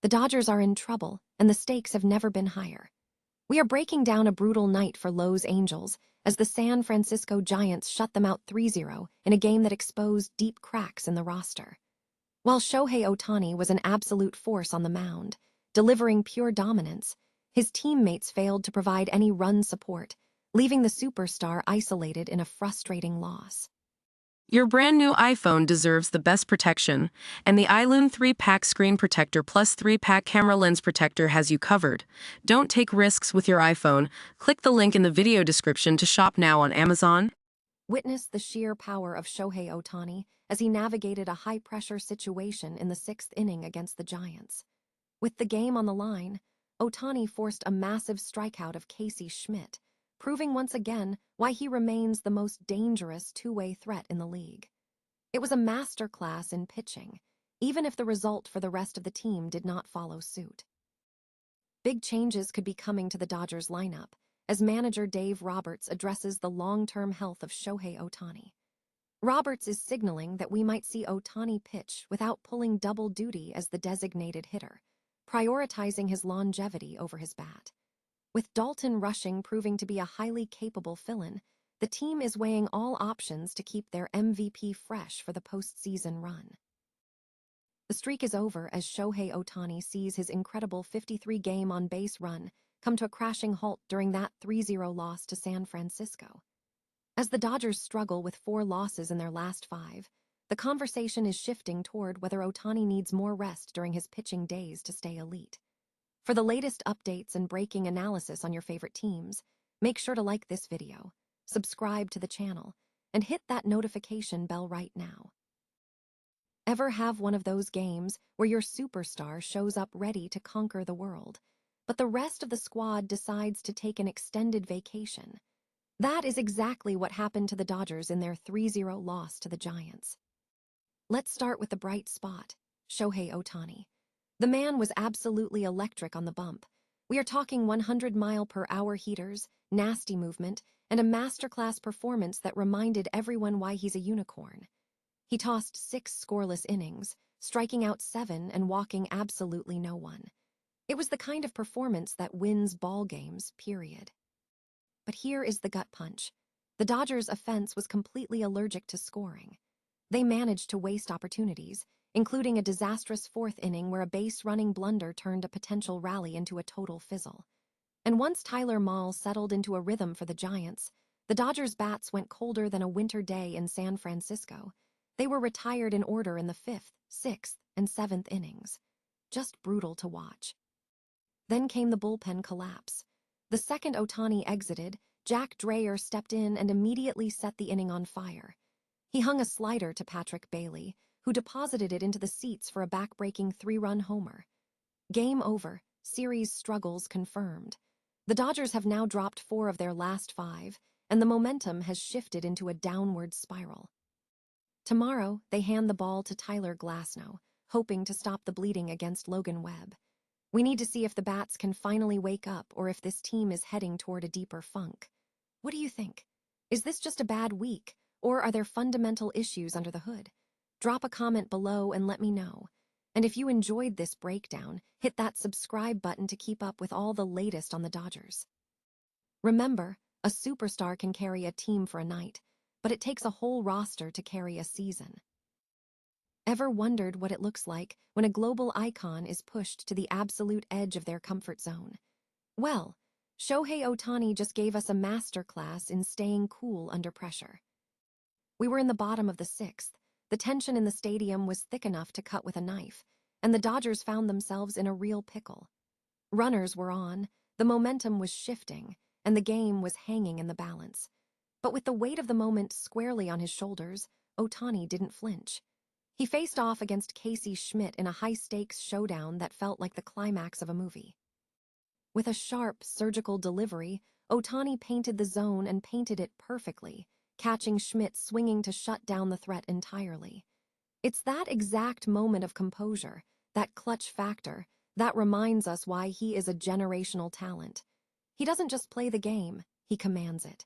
The Dodgers are in trouble, and the stakes have never been higher. We are breaking down a brutal night for Los Angels as the San Francisco Giants shut them out 3-0 in a game that exposed deep cracks in the roster. While Shohei Ohtani was an absolute force on the mound, delivering pure dominance, his teammates failed to provide any run support, leaving the superstar isolated in a frustrating loss. Your brand new iPhone deserves the best protection, and the iLume 3-pack screen protector plus 3-pack camera lens protector has you covered. Don't take risks with your iPhone. Click the link in the video description to shop now on Amazon. Witness the sheer power of Shohei Ohtani as he navigated a high-pressure situation in the sixth inning against the Giants. With the game on the line, Ohtani forced a massive strikeout of Casey Schmidt, proving once again why he remains the most dangerous two-way threat in the league. It was a masterclass in pitching, even if the result for the rest of the team did not follow suit. Big changes could be coming to the Dodgers lineup as manager Dave Roberts addresses the long-term health of Shohei Ohtani. Roberts is signaling that we might see Ohtani pitch without pulling double duty as the designated hitter, prioritizing his longevity over his bat. With Dalton Rushing proving to be a highly capable fill-in, the team is weighing all options to keep their MVP fresh for the postseason run. The streak is over as Shohei Ohtani sees his incredible 53-game on-base run come to a crashing halt during that 3-0 loss to San Francisco. As the Dodgers struggle with 4 losses in their last 5, the conversation is shifting toward whether Ohtani needs more rest during his pitching days to stay elite. For the latest updates and breaking analysis on your favorite teams, make sure to like this video, subscribe to the channel, and hit that notification bell right now. Ever have one of those games where your superstar shows up ready to conquer the world, but the rest of the squad decides to take an extended vacation? That is exactly what happened to the Dodgers in their 3-0 loss to the Giants. Let's start with the bright spot, Shohei Ohtani. The man was absolutely electric on the bump. We are talking 100-mile-per-hour heaters, nasty movement, and a masterclass performance that reminded everyone why he's a unicorn. He tossed 6 scoreless innings, striking out 7 and walking absolutely no one. It was the kind of performance that wins ball games, period. But here is the gut punch. The Dodgers' offense was completely allergic to scoring. They managed to waste opportunities, including a disastrous 4th inning where a base-running blunder turned a potential rally into a total fizzle. And once Tyler Mahle settled into a rhythm for the Giants, the Dodgers' bats went colder than a winter day in San Francisco. They were retired in order in the 5th, 6th, and 7th innings. Just brutal to watch. Then came the bullpen collapse. The second Ohtani exited, Jack Dreyer stepped in and immediately set the inning on fire. He hung a slider to Patrick Bailey, who deposited it into the seats for a back-breaking 3-run homer. Game over, series struggles confirmed. The Dodgers have now dropped 4 of their last 5, and the momentum has shifted into a downward spiral. Tomorrow, they hand the ball to Tyler Glasnow, hoping to stop the bleeding against Logan Webb. We need to see if the bats can finally wake up or if this team is heading toward a deeper funk. What do you think? Is this just a bad week, or are there fundamental issues under the hood? Drop a comment below and let me know. And if you enjoyed this breakdown, hit that subscribe button to keep up with all the latest on the Dodgers. Remember, a superstar can carry a team for a night, but it takes a whole roster to carry a season. Ever wondered what it looks like when a global icon is pushed to the absolute edge of their comfort zone? Well, Shohei Ohtani just gave us a masterclass in staying cool under pressure. We were in the bottom of the 6th. The tension in the stadium was thick enough to cut with a knife, and the Dodgers found themselves in a real pickle. Runners were on, the momentum was shifting, and the game was hanging in the balance. But with the weight of the moment squarely on his shoulders, Ohtani didn't flinch. He faced off against Casey Schmidt in a high-stakes showdown that felt like the climax of a movie. With a sharp, surgical delivery, Ohtani painted the zone and painted it perfectly, catching Schmidt swinging to shut down the threat entirely. It's that exact moment of composure, that clutch factor, that reminds us why he is a generational talent. He doesn't just play the game, he commands it.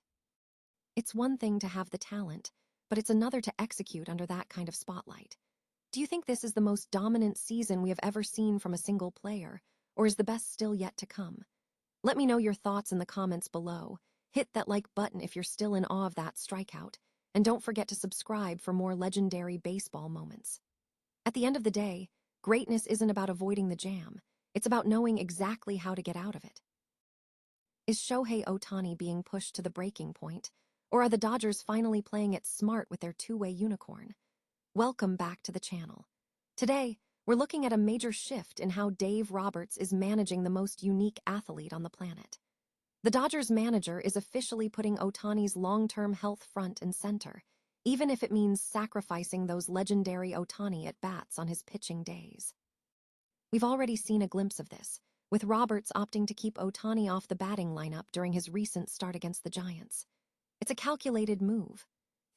It's one thing to have the talent, but it's another to execute under that kind of spotlight. Do you think this is the most dominant season we have ever seen from a single player, or is the best still yet to come? Let me know your thoughts in the comments below. Hit that like button if you're still in awe of that strikeout, and don't forget to subscribe for more legendary baseball moments. At the end of the day, greatness isn't about avoiding the jam, it's about knowing exactly how to get out of it. Is Shohei Ohtani being pushed to the breaking point, or are the Dodgers finally playing it smart with their two-way unicorn? Welcome back to the channel. Today, we're looking at a major shift in how Dave Roberts is managing the most unique athlete on the planet. The Dodgers manager is officially putting Ohtani's long-term health front and center, even if it means sacrificing those legendary Ohtani at-bats on his pitching days. We've already seen a glimpse of this, with Roberts opting to keep Ohtani off the batting lineup during his recent start against the Giants. It's a calculated move.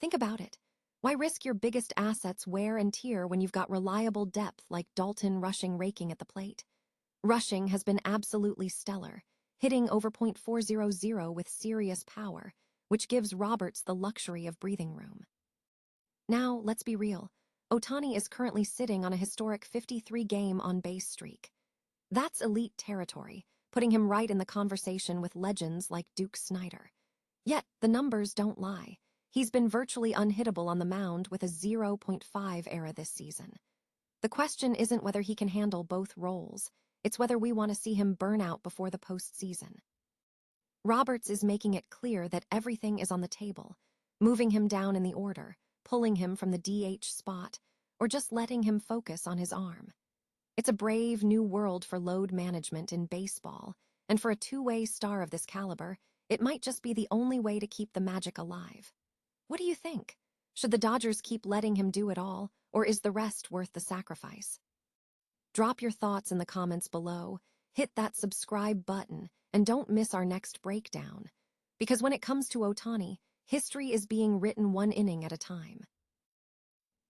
Think about it. Why risk your biggest asset's wear and tear when you've got reliable depth like Dalton Rushing raking at the plate? Rushing has been absolutely stellar, hitting over .400 with serious power, which gives Roberts the luxury of breathing room. Now, let's be real. Ohtani is currently sitting on a historic 53-game on-base streak. That's elite territory, putting him right in the conversation with legends like Duke Snider. Yet, the numbers don't lie. He's been virtually unhittable on the mound with a 0.5 ERA this season. The question isn't whether he can handle both roles, it's whether we want to see him burn out before the postseason. Roberts is making it clear that everything is on the table, moving him down in the order, pulling him from the DH spot, or just letting him focus on his arm. It's a brave new world for load management in baseball, and for a two-way star of this caliber, it might just be the only way to keep the magic alive. What do you think? Should the Dodgers keep letting him do it all, or is the rest worth the sacrifice? Drop your thoughts in the comments below, hit that subscribe button, and don't miss our next breakdown. Because when it comes to Ohtani, history is being written one inning at a time.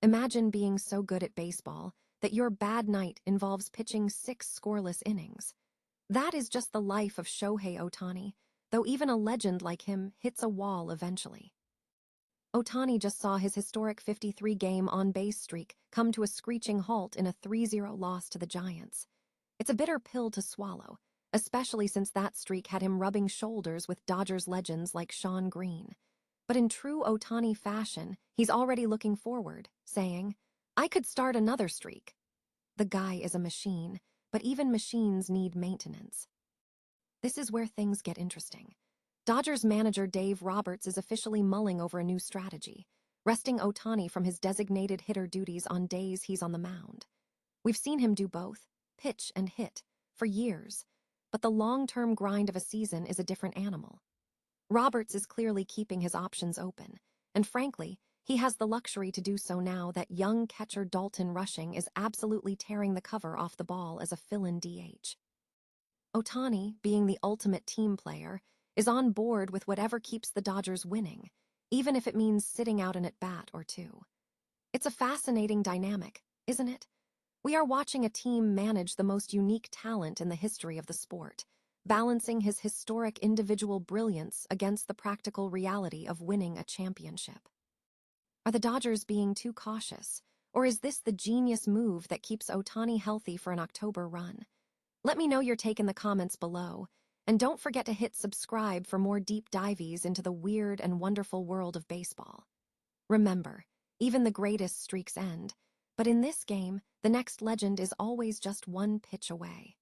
Imagine being so good at baseball that your bad night involves pitching 6 scoreless innings. That is just the life of Shohei Ohtani, though even a legend like him hits a wall eventually. Ohtani just saw his historic 53-game on-base streak come to a screeching halt in a 3-0 loss to the Giants. It's a bitter pill to swallow, especially since that streak had him rubbing shoulders with Dodgers legends like Shawn Green. But in true Ohtani fashion, he's already looking forward, saying, "I could start another streak." The guy is a machine, but even machines need maintenance. This is where things get interesting. Dodgers manager Dave Roberts is officially mulling over a new strategy, resting Ohtani from his designated hitter duties on days he's on the mound. We've seen him do both, pitch and hit, for years, but the long-term grind of a season is a different animal. Roberts is clearly keeping his options open, and frankly, he has the luxury to do so now that young catcher Dalton Rushing is absolutely tearing the cover off the ball as a fill-in DH. Ohtani, being the ultimate team player, is on board with whatever keeps the Dodgers winning, even if it means sitting out an at-bat or two. It's a fascinating dynamic, isn't it? We are watching a team manage the most unique talent in the history of the sport, balancing his historic individual brilliance against the practical reality of winning a championship. Are the Dodgers being too cautious, or is this the genius move that keeps Ohtani healthy for an October run? Let me know your take in the comments below, and don't forget to hit subscribe for more deep dives into the weird and wonderful world of baseball. Remember, even the greatest streaks end, but in this game, the next legend is always just one pitch away.